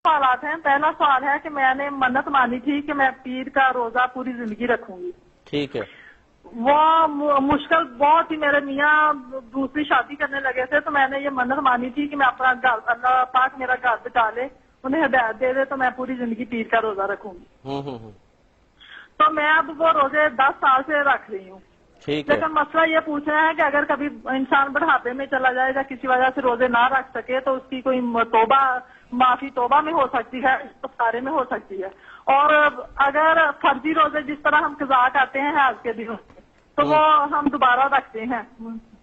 سوالات ہیں. پہلا سوال ہے کہ میں نے منت مانی تھی کہ میں پیر کا روزہ پوری زندگی رکھوں گی. ٹھیک ہے. وہ مشکل بہت ہی، میرے میاں دوسری شادی کرنے لگے تھے، تو میں نے یہ منت مانی تھی کہ میں اپنا گھر، اللہ پاک میرا گھر بچا لے، انہیں ہدایت دے دے تو میں پوری زندگی پیر کا روزہ رکھوں گی. تو میں اب وہ روزے 10 سال سے رکھ رہی ہوں. ٹھیک ہے. لیکن مسئلہ یہ پوچھ رہے ہیں کہ اگر کبھی انسان بڑھاپے میں چلا جائے یا کسی وجہ سے روزے نہ رکھ سکے تو اس کی کوئی معافی توبہ میں ہو سکتی ہے، افطاری میں ہو سکتی ہے. اور اگر فرضی روزے جس طرح ہم قضا کرتے ہیں حیض کے دنوں تو وہ ہم دوبارہ رکھتے ہیں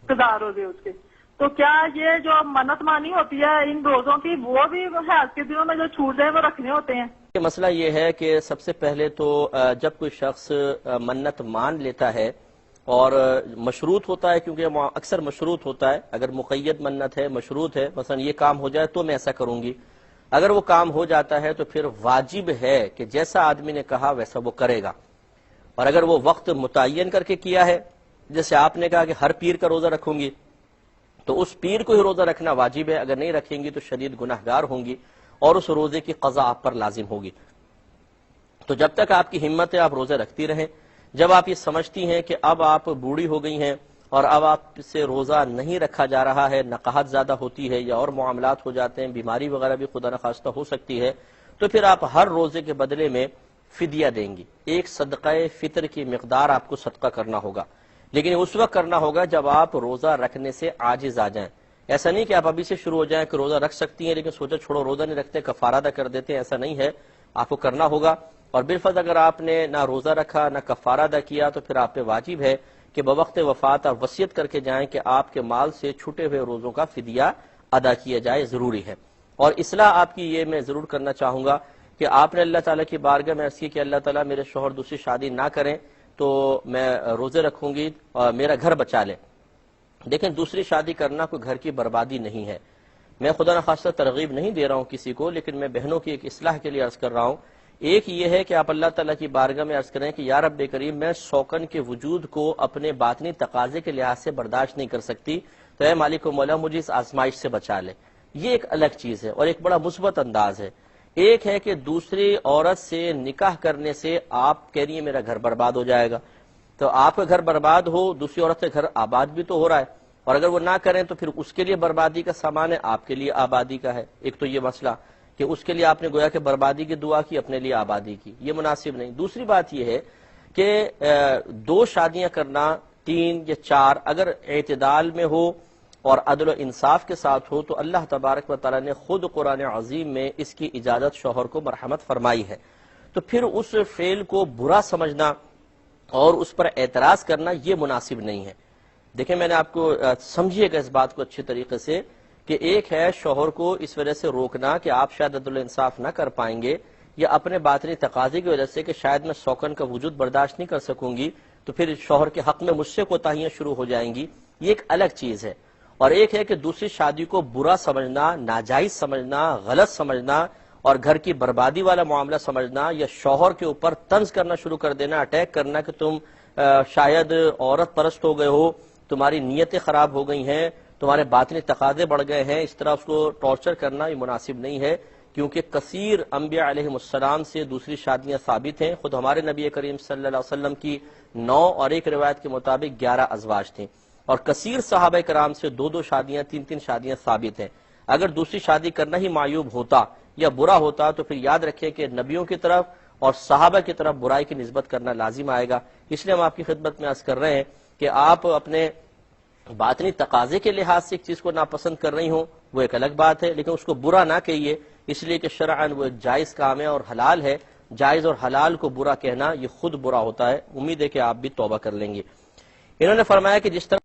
قضا روزے اس کے، تو کیا یہ جو منت مانی ہوتی ہے ان روزوں کی وہ بھی حیض کے دنوں میں جو چھوٹ جائے وہ رکھنے ہوتے ہیں؟ مسئلہ یہ ہے کہ سب سے پہلے تو جب کوئی شخص منت مان لیتا ہے اور مشروط ہوتا ہے، کیونکہ اکثر مشروط ہوتا ہے، اگر مقید منت ہے، مشروط ہے، مثلا یہ کام ہو جائے تو میں ایسا کروں گی، اگر وہ کام ہو جاتا ہے تو پھر واجب ہے کہ جیسا آدمی نے کہا ویسا وہ کرے گا. اور اگر وہ وقت متعین کر کے کیا ہے، جیسے آپ نے کہا کہ ہر پیر کا روزہ رکھوں گی، تو اس پیر کو ہی روزہ رکھنا واجب ہے. اگر نہیں رکھیں گی تو شدید گناہگار ہوں گی اور اس روزے کی قضا آپ پر لازم ہوگی. تو جب تک آپ کی ہمت ہے آپ روزے رکھتی رہیں. جب آپ یہ سمجھتی ہیں کہ اب آپ بوڑھی ہو گئی ہیں اور اب آپ سے روزہ نہیں رکھا جا رہا ہے، نقاہت زیادہ ہوتی ہے یا اور معاملات ہو جاتے ہیں، بیماری وغیرہ بھی خدا نخواستہ ہو سکتی ہے، تو پھر آپ ہر روزے کے بدلے میں فدیہ دیں گی. ایک صدقہ فطر کی مقدار آپ کو صدقہ کرنا ہوگا، لیکن اس وقت کرنا ہوگا جب آپ روزہ رکھنے سے عاجز آ جائیں. ایسا نہیں کہ آپ ابھی سے شروع ہو جائیں کہ روزہ رکھ سکتی ہیں لیکن سوچا چھوڑو روزہ نہیں رکھتے، کفارہ ادا کر دیتے ہیں. ایسا نہیں ہے، آپ کو کرنا ہوگا. اور بالفرض اگر آپ نے نہ روزہ رکھا نہ کفارہ ادا کیا تو پھر آپ پہ واجب ہے کہ بوقت وفات آپ وصیت کر کے جائیں کہ آپ کے مال سے چھوٹے ہوئے روزوں کا فدیہ ادا کیا جائے، ضروری ہے. اور اصلاح آپ کی یہ میں ضرور کرنا چاہوں گا کہ آپ نے اللہ تعالیٰ کی بارگاہ میں عرض کی کہ اللہ تعالیٰ میرے شوہر دوسری شادی نہ کریں تو میں روزے رکھوں گی اور میرا گھر بچا لیں. دیکھیں، دوسری شادی کرنا کوئی گھر کی بربادی نہیں ہے. میں خدا نخواستہ ترغیب نہیں دے رہا ہوں کسی کو، لیکن میں بہنوں کی ایک اصلاح کے لیے عرض کر رہا ہوں. ایک یہ ہے کہ آپ اللہ تعالیٰ کی بارگاہ میں عرض کریں کہ یا رب کریم، میں شوکن کے وجود کو اپنے باطنی تقاضے کے لحاظ سے برداشت نہیں کر سکتی، تو اے مالک و مولا مجھے اس آزمائش سے بچا لے. یہ ایک الگ چیز ہے اور ایک بڑا مثبت انداز ہے. ایک ہے کہ دوسری عورت سے نکاح کرنے سے آپ کہہ رہی ہیں میرا گھر برباد ہو جائے گا، تو آپ کا گھر برباد ہو، دوسری عورت سے گھر آباد بھی تو ہو رہا ہے، اور اگر وہ نہ کریں تو پھر اس کے لیے بربادی کا سامان ہے، آپ کے لیے آبادی کا ہے. ایک تو یہ مسئلہ کہ اس کے لیے آپ نے گویا کہ بربادی کی دعا کی، اپنے لیے آبادی کی، یہ مناسب نہیں. دوسری بات یہ ہے کہ 2 شادیاں کرنا، 3 یا 4 اگر اعتدال میں ہو اور عدل و انصاف کے ساتھ ہو تو اللہ تبارک و تعالیٰ نے خود قرآن عظیم میں اس کی اجازت شوہر کو مرحمت فرمائی ہے. تو پھر اس فعل کو برا سمجھنا اور اس پر اعتراض کرنا یہ مناسب نہیں ہے. دیکھیں، میں نے آپ کو سمجھیے گا اس بات کو اچھے طریقے سے کہ ایک ہے شوہر کو اس وجہ سے روکنا کہ آپ شاید عدل و انصاف نہ کر پائیں گے، یا اپنے باطنی تقاضے کی وجہ سے کہ شاید میں سوکن کا وجود برداشت نہیں کر سکوں گی تو پھر شوہر کے حق میں مجھ سے کوتاہیاں شروع ہو جائیں گی. یہ ایک الگ چیز ہے. اور ایک ہے کہ دوسری شادی کو برا سمجھنا، ناجائز سمجھنا، غلط سمجھنا اور گھر کی بربادی والا معاملہ سمجھنا، یا شوہر کے اوپر طنز کرنا شروع کر دینا، اٹیک کرنا کہ تم شاید عورت پرست ہو گئے ہو، تمہاری نیتیں خراب ہو گئی ہیں، تمہارے باطنی تقاضے بڑھ گئے ہیں، اس طرح اس کو ٹارچر کرنا یہ مناسب نہیں ہے. کیونکہ کثیر انبیاء علیہ السلام سے دوسری شادیاں ثابت ہیں. خود ہمارے نبی کریم صلی اللہ علیہ وسلم کی 9 اور ایک روایت کے مطابق 11 ازواج تھیں، اور کثیر صحابہ کرام سے 2 شادیاں، 3 شادیاں ثابت ہیں. اگر دوسری شادی کرنا ہی معیوب ہوتا یا برا ہوتا تو پھر یاد رکھیں کہ نبیوں کی طرف اور صحابہ کی طرف برائی کی نسبت کرنا لازم آئے گا. اس لیے ہم آپ کی خدمت میں عرض کر رہے ہیں کہ آپ اپنے باطنی تقاضے کے لحاظ سے ایک چیز کو ناپسند کر رہی ہوں وہ ایک الگ بات ہے، لیکن اس کو برا نہ کہیے، اس لیے کہ شرعاً وہ ایک جائز کام ہے اور حلال ہے. جائز اور حلال کو برا کہنا یہ خود برا ہوتا ہے. امید ہے کہ آپ بھی توبہ کر لیں گے. انہوں نے فرمایا کہ جس طرح